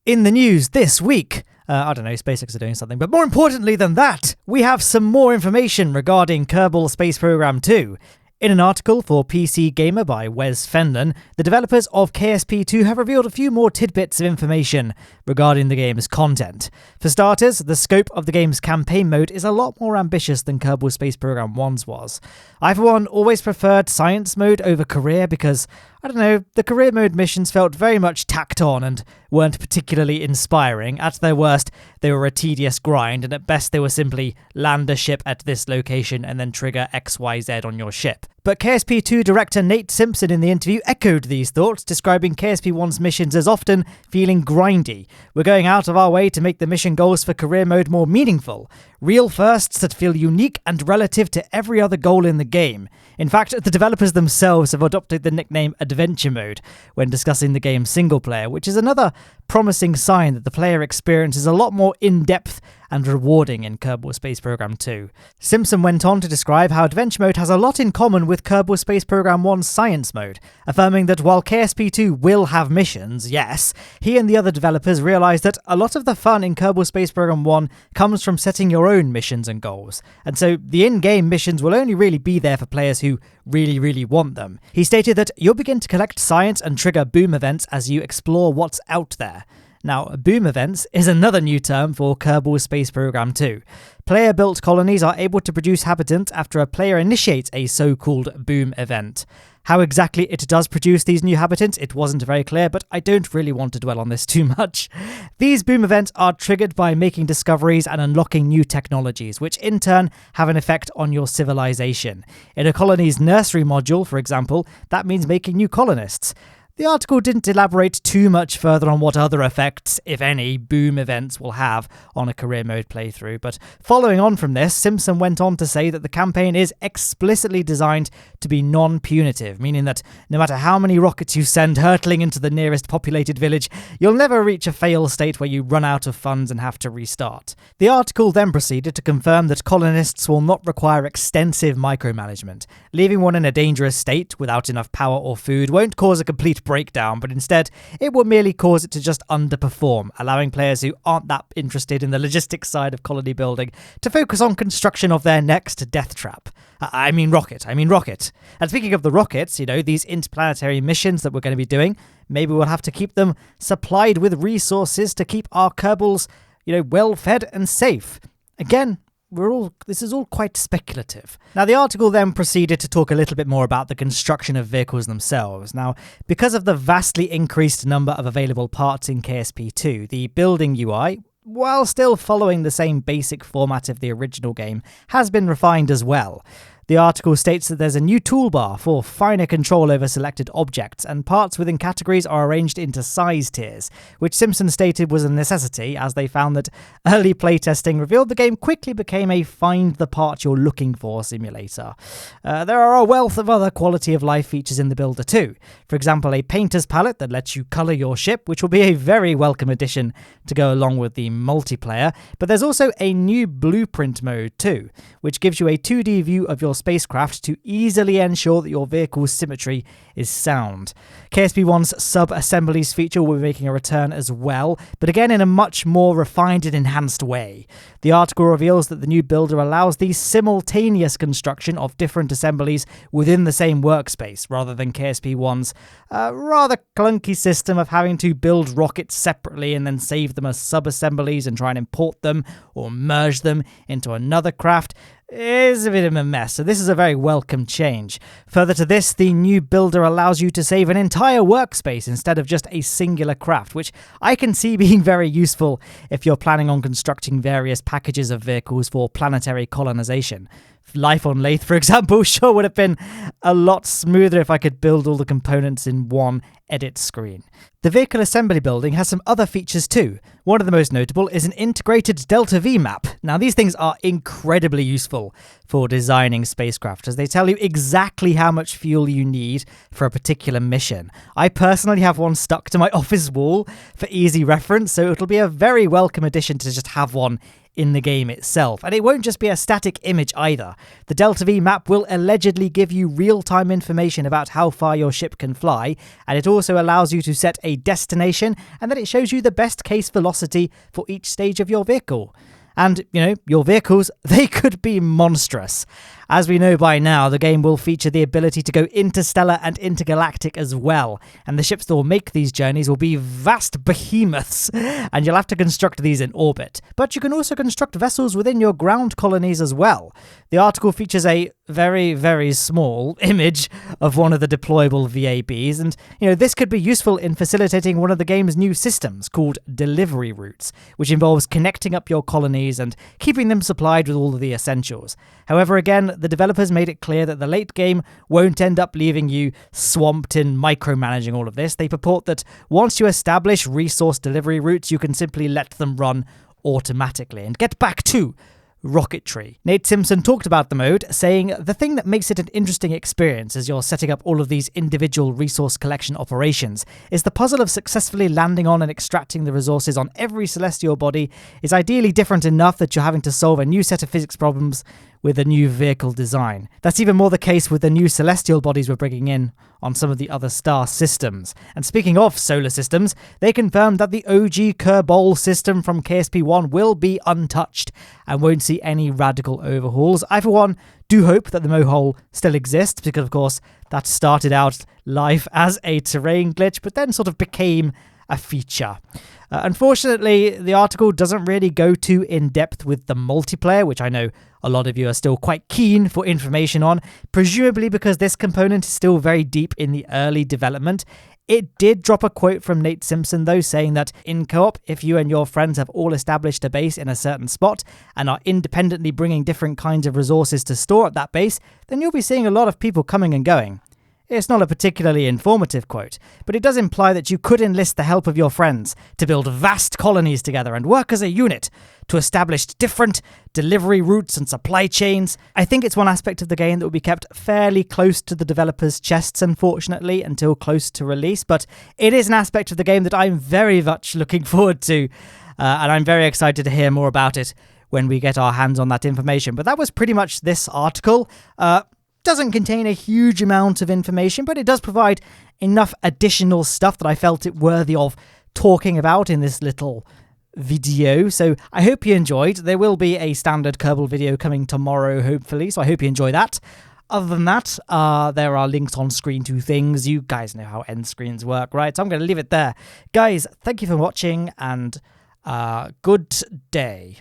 In the news this week, I don't know, SpaceX are doing something, but more importantly than that, we have some more information regarding Kerbal Space Program 2. In an article for PCGamer by Wes Fenlon, the developers of KSP 2 have revealed a few more tidbits of information regarding the game's content. For starters, the scope of the game's campaign mode is a lot more ambitious than Kerbal Space Program 1's was. I, for one, always preferred science mode over career because, I don't know, the career mode missions felt very much tacked on and weren't particularly inspiring. At their worst, they were a tedious grind, and at best they were simply land a ship at this location and then trigger XYZ on your ship. But KSP2 director Nate Simpson in the interview echoed these thoughts, describing KSP1's missions as often feeling grindy. We're going out of our way to make the mission goals for career mode more meaningful. Real firsts that feel unique and relative to every other goal in the game. In fact, the developers themselves have adopted the nickname Adventure Mode when discussing the game's single player, which is another promising sign that the player experience is a lot more in-depth and rewarding in Kerbal Space Program 2. Simpson went on to describe how Adventure Mode has a lot in common with Kerbal Space Program 1's Science Mode, affirming that while KSP2 will have missions, yes, he and the other developers realised that a lot of the fun in Kerbal Space Program 1 comes from setting your own missions and goals, and so the in-game missions will only really be there for players who really want them. He stated that you'll begin to collect science and trigger boom events as you explore what's out there. Now, boom events is another new term for Kerbal Space Program 2. Player-built colonies are able to produce habitants after a player initiates a so-called boom event. How exactly it does produce these new habitants, it wasn't very clear, but I don't really want to dwell on this too much. These boom events are triggered by making discoveries and unlocking new technologies, which in turn have an effect on your civilization. In a colony's nursery module, for example, that means making new colonists. The article didn't elaborate too much further on what other effects, if any, boom events will have on a career mode playthrough, but following on from this, Simpson went on to say that the campaign is explicitly designed to be non-punitive, meaning that no matter how many rockets you send hurtling into the nearest populated village, you'll never reach a fail state where you run out of funds and have to restart. The article then proceeded to confirm that colonists will not require extensive micromanagement. Leaving one in a dangerous state without enough power or food won't cause a complete breakdown, but instead it will merely cause it to just underperform, allowing players who aren't that interested in the logistics side of colony building to focus on construction of their next death trap. I mean rocket. And speaking of the rockets, these interplanetary missions that we're going to be doing, maybe we'll have to keep them supplied with resources to keep our Kerbals, well fed and safe. Again, this is all quite speculative. Now, the article then proceeded to talk a little bit more about the construction of vehicles themselves. Now, because of the vastly increased number of available parts in KSP2, the building UI, while still following the same basic format of the original game, has been refined as well. The article states that there's a new toolbar for finer control over selected objects, and parts within categories are arranged into size tiers, which Simpson stated was a necessity as they found that early playtesting revealed the game quickly became a find the part you're looking for simulator. There are a wealth of other quality of life features in the builder too. For example, a painter's palette that lets you colour your ship, which will be a very welcome addition to go along with the multiplayer, but there's also a new blueprint mode too, which gives you a 2D view of your spacecraft to easily ensure that your vehicle's symmetry is sound. KSP1's sub-assemblies feature will be making a return as well, but again in a much more refined and enhanced way. The article reveals that the new builder allows the simultaneous construction of different assemblies within the same workspace, rather than KSP1's rather clunky system of having to build rockets separately and then save them as sub-assemblies and try and import them or merge them into another craft. Is a bit of a mess, so this is a very welcome change. Further to this, the new builder allows you to save an entire workspace instead of just a singular craft, which I can see being very useful if you're planning on constructing various packages of vehicles for planetary colonization. Life on Lathe, for example, sure would have been a lot smoother if I could build all the components in one edit screen. The vehicle assembly building has some other features too. One of the most notable is an integrated Delta V map. Now, these things are incredibly useful for designing spacecraft, as they tell you exactly how much fuel you need for a particular mission. I personally have one stuck to my office wall for easy reference, so it'll be a very welcome addition to just have one in the game itself. And it won't just be a static image either. The Delta V map will allegedly give you real-time information about how far your ship can fly, and it also allows you to set a destination, and then it shows you the best case velocity for each stage of your vehicle. And, your vehicles, they could be monstrous. As we know by now, the game will feature the ability to go interstellar and intergalactic as well, and the ships that will make these journeys will be vast behemoths, and you'll have to construct these in orbit. But you can also construct vessels within your ground colonies as well. The article features a very, very small image of one of the deployable VABs, and this could be useful in facilitating one of the game's new systems called delivery routes, which involves connecting up your colonies and keeping them supplied with all of the essentials. However, again, the developers made it clear that the late game won't end up leaving you swamped in micromanaging all of this. They purport that once you establish resource delivery routes, you can simply let them run automatically and get back to rocketry. Nate Simpson talked about the mode, saying, "The thing that makes it an interesting experience as you're setting up all of these individual resource collection operations is the puzzle of successfully landing on and extracting the resources on every celestial body is ideally different enough that you're having to solve a new set of physics problems with a new vehicle design. That's even more the case with the new celestial bodies we're bringing in on some of the other star systems." And speaking of solar systems, they confirmed that the OG Kerbal system from KSP1 will be untouched and won't see any radical overhauls. I, for one, do hope that the mohole still exists, because, of course, that started out life as a terrain glitch, but then sort of became a feature. Unfortunately, the article doesn't really go too in-depth with the multiplayer, which I know a lot of you are still quite keen for information on, presumably because this component is still very deep in the early development. It did drop a quote from Nate Simpson, though, saying that in co-op, if you and your friends have all established a base in a certain spot and are independently bringing different kinds of resources to store at that base, then you'll be seeing a lot of people coming and going. It's not a particularly informative quote, but it does imply that you could enlist the help of your friends to build vast colonies together and work as a unit to establish different delivery routes and supply chains. I think it's one aspect of the game that will be kept fairly close to the developers' chests, unfortunately, until close to release, but it is an aspect of the game that I'm very much looking forward to, and I'm very excited to hear more about it when we get our hands on that information. But that was pretty much this article. Doesn't contain a huge amount of information, but it does provide enough additional stuff that I felt it worthy of talking about in this little video. So I hope you enjoyed. There will be a standard Kerbal video coming tomorrow, hopefully, so I hope you enjoy that. Other than that, there are links on screen to things. You guys know how end screens work, right? So I'm going to leave it there. Guys, thank you for watching, and good day.